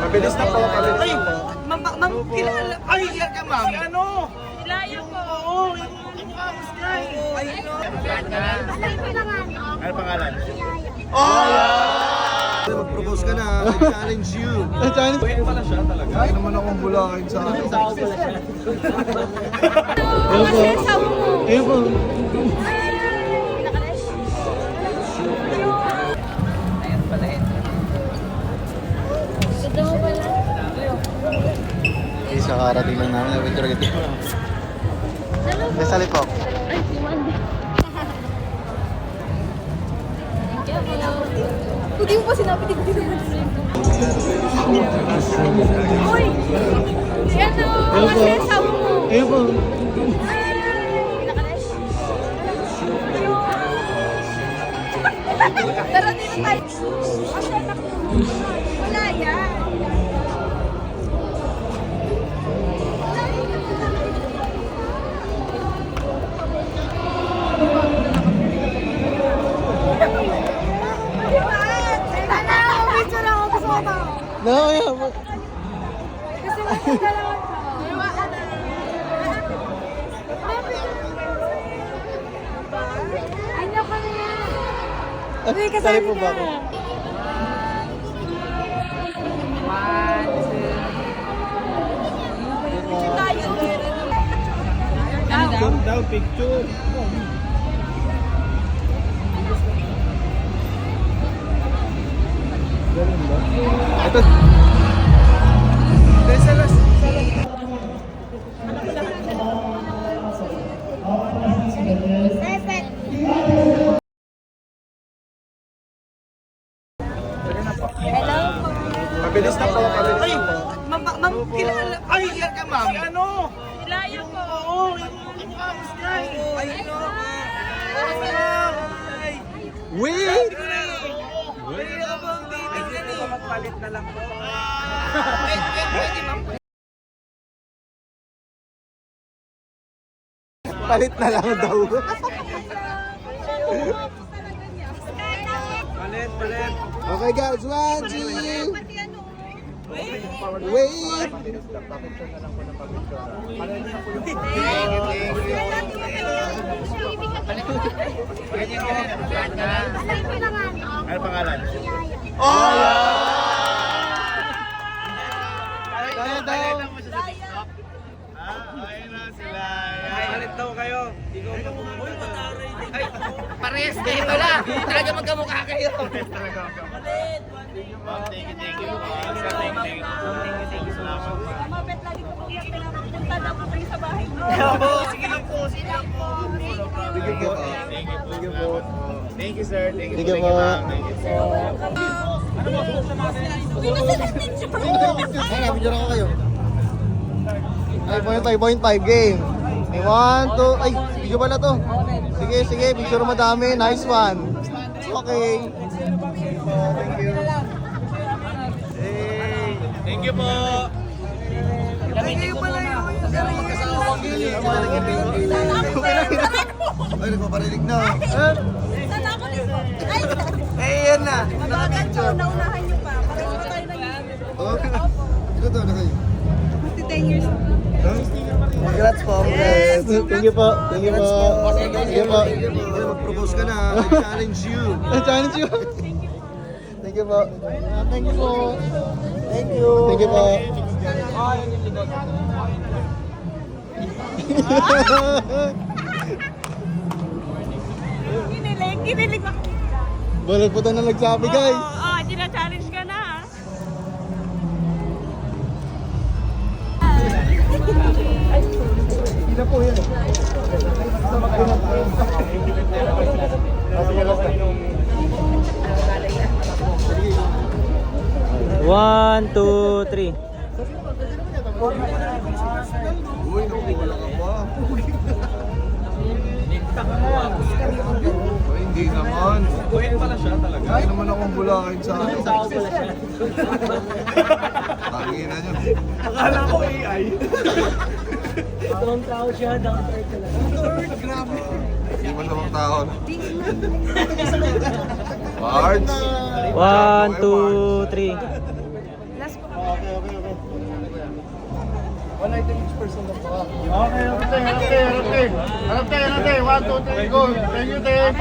Mabilis na po, mabilis Ay, na po. ma'am, kilala. Ay, yan ka, ma'am. Ano? Ilaya po. Oo, yung kamus niya eh. Ay, no. Ano pangalan? Mag-propose ka na, I challenge you. Wait pala siya talaga. Kaya naman akong bulakin sa akin. Kasi sabi mo. Ayun po. Ganda mo pala. Isa karating lang namin, na-venture agad yun. Desali po. Ay, si Mandy. Hindi mo pa sinabi, hindi mo naman sinabi. Uy! Ano? Kasi sabi mo. Ayun po. Tara dito tayo. Wala yan. No, yeah. Sali po ba ako? Down picture. Ito. Mabilis na po, mabilis Ay, na po. ma'am, kilala. Ay, yan ka, ma'am. Ano? Ilaya po. Oo, yung kamus niya eh. Ay, no. Ay. Wait! Pwede na ba ang dating yan eh? Magpalit na lang po. Pwede, ma'am. Palit na lang daw. Palit. Okay guys, 1, 2. Wait! Ano pangalan? Kaya daw. Ayun na sila. Palit daw kayo. Hindi ko Uy, mataray din. Ay, Parehas kayo wala. Talaga magkamukha kayo. Ma'am, thank you. Thank you. Salamat. Mabet lagi ko pag punta daw ko kayo sa bahay. Sige lang po, sige lang po. Sige po. Thank you po. Thank you, sir. Thank you. Sige po. Thank you po. Ay, nabidyo ako kayo. Ay, 5.5 game. May 1, 2, ay, video pala to. Sige, picture madami. Nice one. Okay. Thank you. Thank you po. Kayo pala yun. Ay, nagpaparinig na. Sana ako nito. Ay, Eh, yan na. mabagal to. Naunahan niyo pa. Pareho na tayo ng Oh, ito to, na kayo. 10 years. Congrats po. Yes. Thank you po. Thank you po. Thank you po. Mag-propose ka na, I challenge you. I challenge you? Thank you po. Thank you po. Thank you. Thank you po. Kinilig ako. Balot po tayo na nagsabi guys. Oo, gina-challenge ka na. Hindi na po yan. One, two, three. Uy, nakuwala ka pa. Uy, hindi naman. Wait pala siya talaga. Kaya naman akong bulakin sa akin. Tangina nyo. Akala ko AI. Itong tao siya, down to earth lang. Grabe. Hindi man namang tao. Cards. One, two, three. Last po. Okay. Harap tayo. 1, 2, 3, go. Thank you, Tim.